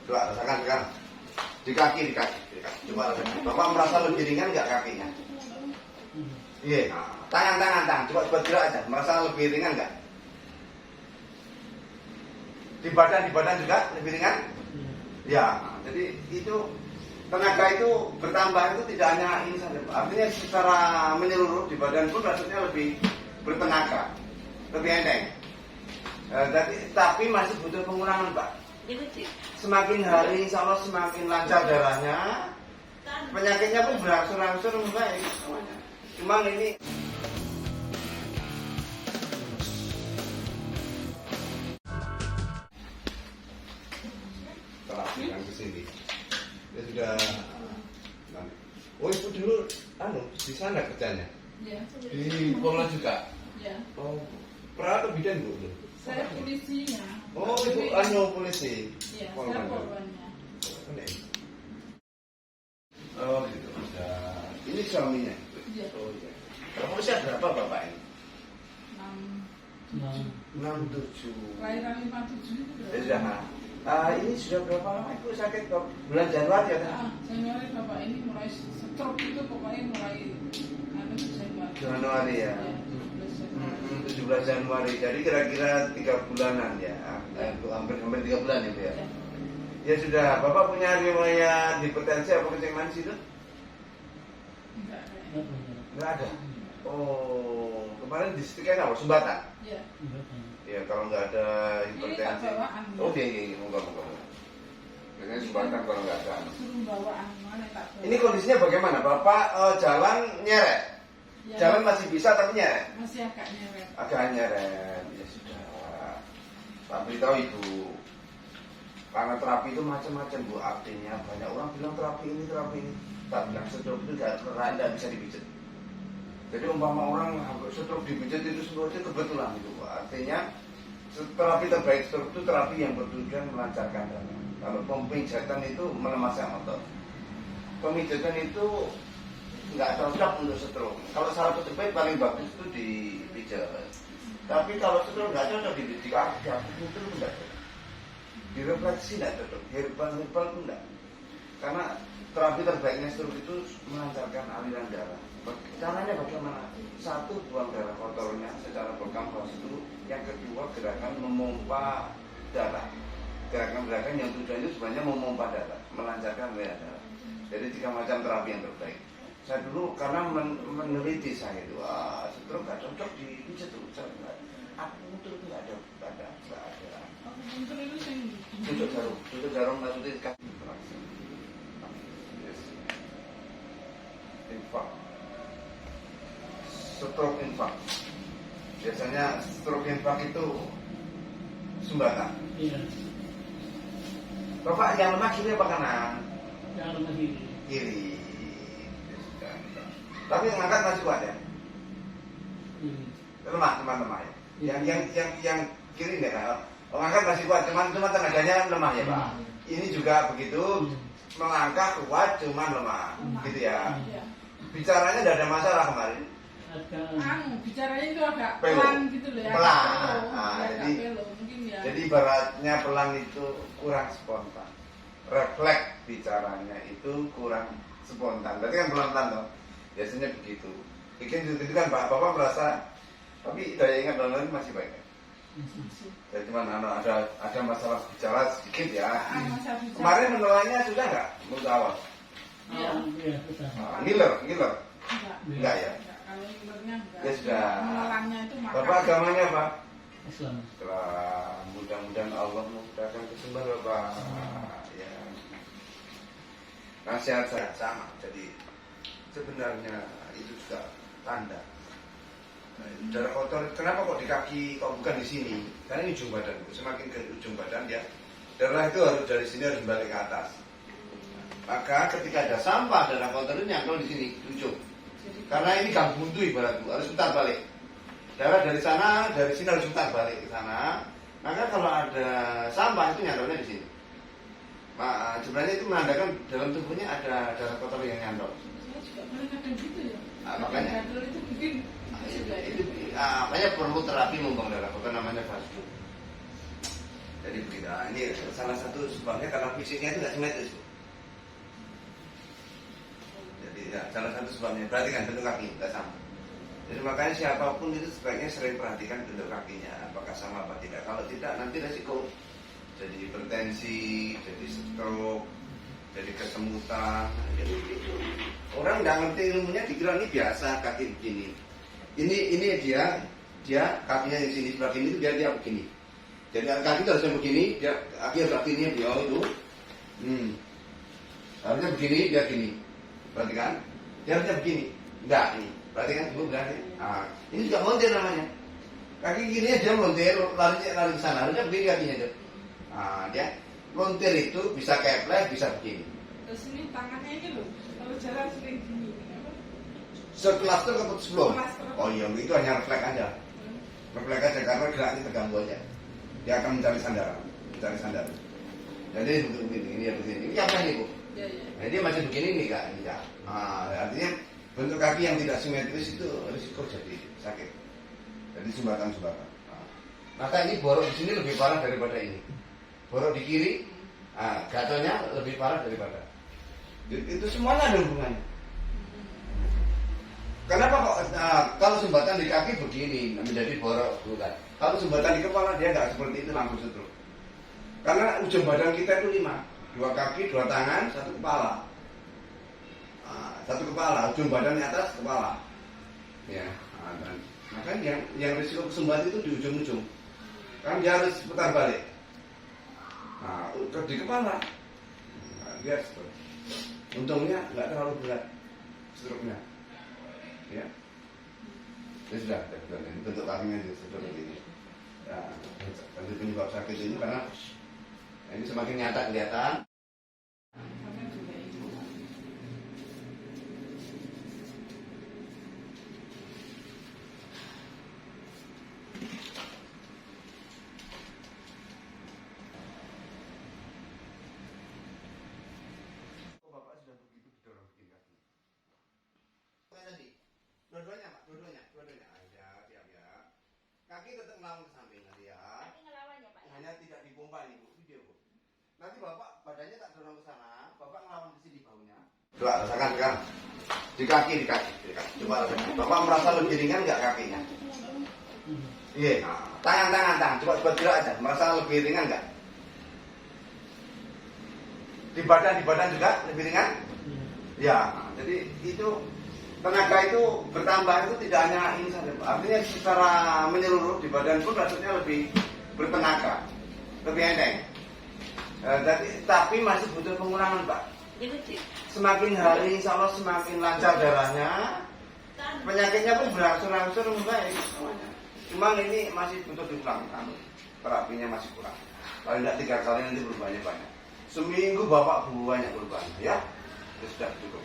Coba rasakan sekarang. Di kaki. Coba rasakan. Bapak merasa lebih ringan nggak kakinya? Iya. Tangan. Coba gerak aja. Merasa lebih ringan nggak? Di badan juga lebih ringan? Ya. Jadi itu tenaga itu bertambah itu tidak hanya ini saja. Artinya secara menyeluruh di badan pun rasanya lebih bertenaga, lebih enteng. Tapi masih butuh pengurangan, Pak. Semakin hari insya Allah semakin lancar darahnya, penyakitnya pun berangsur-angsur membaik semuanya. Cuman ini setelah yang kesini dia sudah. Oh itu dulu di sana kerjanya? Ya. Di Polres juga? Ya. Oh, pernah atau bidan Bu? Saya polisinya. Oh, itu polisi. Iya, saya korbannya. Oh gitu. Ini suaminya. Iya. Oh iya. Kamu usia berapa Bapak ini? 67. Kelahiran 57 itu berapa? Ya. Ini sudah berapa lama Ibu sakit kok? Bulan Januari ya kan? Januari Bapak ini mulai stroke itu pokoknya mulai Januari. Januari ya. 17 Januari. Jadi kira-kira 3 bulanan ya. Hampir 3 bulan ya Bu ya. Ya sudah, Bapak punya riwayat hipertensi apa kencing manis itu? Enggak ada. Oh, kemarin disetrika apa? Sumbatan? Iya. Ya kalau nggak ada hipertensi. Oh iya, moga. Biasanya sumbatan kalau nggak ada. Ini kondisinya bagaimana? Bapak jalan nyeret? Ya. Jalan masih bisa tapi nyeret? Masih agak nyeret. Agak nyeret, ya sudah. Tapi tahu Ibu, karena terapi itu macam-macam Bu. Artinya banyak orang bilang terapi ini. Tak bilang stroke itu tidak bisa dipijat. Jadi umpama orang stroke dipijat itu sebenarnya kebetulan itu. Artinya terapi terbaik stroke itu terapi yang bertujuan melancarkan darah. Kalau pemijatan itu melemaskan otot. Pemijatan itu nggak cocok untuk stroke. Kalau salah terbaik paling bagus itu dipijat. Tapi kalau stroke nggak cocok di kaki itu nggak cocok. Direfleksi nggak cocok. Herbal pun nggak. Karena terapi terbaiknya stroke itu melancarkan aliran darah. Caranya bagaimana? Satu, buang darah kotornya secara berkampas itu. Yang kedua, gerakan memompa darah. Gerakan-gerakan yang tujuannya sebenarnya memompa darah, melancarkan aliran darah. Jadi 3 macam terapi yang terbaik. Saya dulu karena meneliti saya itu, stroke nggak cocok dipijat tuh. Akupuntur itu nggak ada. Akupuntur itu tutup jarum maksudnya kasih interaksi. Infak, stroke infak. Biasanya stroke infak itu sumbatan. Iya. Bapak yang lemah kiri apa kanan? Yang lemah kiri. Kiri. Tapi ngangkat masih kuat ya? Lemah, cuma lemah ya. Yang kiri enggak kan? Ngangkat masih kuat, cuma tenaganya lemah ya Pak. Ini juga begitu, melangkah kuat, cuma lemah, gitu ya. Bicaranya tidak ada masalah kemarin. Bicaranya itu agak pelan gitu loh ya. Pelan. Jadi ibaratnya pelan itu kurang spontan. Refleks bicaranya itu kurang spontan. Berarti kan pelan-pelan toh. Biasanya begitu. Bikin itu kan Bapak merasa, tapi daya ingat dan lain masih baik. Jadi cuma ada masalah bicara sedikit ya. Kemarin menolaknya sudah nggak menurut awal? Iya. Ngiler? Enggak ya? Kalau ngilernya enggak. Ya sudah. Menolaknya itu makan. Bapak agamanya Pak? Islam. Mudah-mudahan Allah memudahkan kesembuhan Bapak. Ya. Nasihat saya sama. Jadi sebenarnya itu juga tanda. Darah kotor. Kenapa kok di kaki? Kok bukan di sini? Karena ini ujung badan. Semakin ke ujung badan ya. Darah itu harus dari sini harus balik ke atas. Maka ketika ada sampah darah kotor itu nyangkul di sini ujung. Karena ini gang buntu ibaratnya harus putar balik. Darah dari sana, dari sini harus putar balik ke sana. Maka kalau ada sampah itu nyantolnya di sini. Sebenarnya itu menandakan dalam tubuhnya ada darah kotor yang nyantol. Saya juga pernah kadang gitu ya. Makanya itu bikin. Makanya perlu terapi membuang darah kotor namanya vaskul. Jadi begitu. Nah, ini salah satu sebabnya karena fisiknya itu nggak simetris. Jadi ya, salah satu sebabnya. Perhatikan bentuk kaki nggak sama. Jadi makanya siapapun itu sebaiknya sering perhatikan bentuk kakinya, apakah sama apa tidak. Kalau tidak nanti resiko jadi hipertensi, jadi stroke, jadi kesemutan. Jadi gitu. Orang nggak ngerti ilmunya dikira ini biasa kaki begini. Ini dia kakinya di sini sebelah kiri itu dia begini. Jadi kaki itu harusnya begini, dia kaki harus begini dia itu. Harusnya begini, dia gini. Berarti kan? Dia harusnya begini. Enggak ini. Berarti kan ibu berarti. Nah, ini juga montir namanya. Kaki kirinya dia montir, lari ke sana. Harusnya begini kakinya itu. Nah, dia montir itu bisa keplek, bisa begini. Terus ini tangannya ini loh, kalau jalan sering gini. Seklaster keputus belum? Seklaster. Oh iya, itu hanya refleks aja. Refleks aja karena geraknya terganggu aja. Dia akan mencari sandaran. Jadi begini, ini ya begini. Ini apa ini Bu? Ya, ya. Nah, dia masih begini nih Kak. Artinya bentuk kaki yang tidak simetris itu risiko jadi sakit. Jadi sumbatan. Maka ini borok di sini lebih parah daripada ini. Borok di kiri, gatonya lebih parah daripada. Itu semuanya ada hubungannya. Kenapa kok kalau sumbatan di kaki begini menjadi borok bukan? Kalau sumbatan di kepala dia nggak seperti itu langsung stroke. Karena ujung badan kita itu 5, 2 kaki, 2 tangan, 1 kepala. 1 kepala, ujung badan di atas kepala. Ya, dan makanya yang risiko kesumbat itu di ujung-ujung. Kan dia harus putar balik. Nah, di kepala, dia stroke. Untungnya nggak terlalu berat stroke-nya. Ya, sudah. Ini bentuk kakinya seperti ini. Nah, bentuk penyebab sakit ini karena ini semakin nyata kelihatan. Sama juga ini. Bapak sudah begitu didorong begini kaki. Tadi, dua-duanya. Siap ya. Kaki tetap ngelawan ke samping nanti ya. Nanti ngelawan ya Pak ya? Hanya tidak dipompa nih Bu, video Bu. Nanti Bapak badannya tak dorong ke sana, Bapak ngelawan di sini bahunya. Coba rasakan sekarang. Di kaki. Coba rasakan. Bapak merasa lebih ringan nggak kakinya? Iya. Tangan. Coba gerak aja. Merasa lebih ringan nggak? Di badan juga lebih ringan? Ya. Jadi itu tenaga itu bertambah itu tidak hanya ini saja, Pak. Artinya secara menyeluruh di badan pun rasanya lebih bertenaga, lebih enteng. Tapi masih butuh pengurangan, Pak. Semakin hari insya Allah semakin lancar darahnya, penyakitnya pun berangsur-angsur membaik semuanya. Cuma ini masih butuh diulang, terapinya masih kurang. Paling tidak 3 kali nanti berubahnya banyak. Seminggu Bapak banyak berubahnya, ya. Sudah cukup.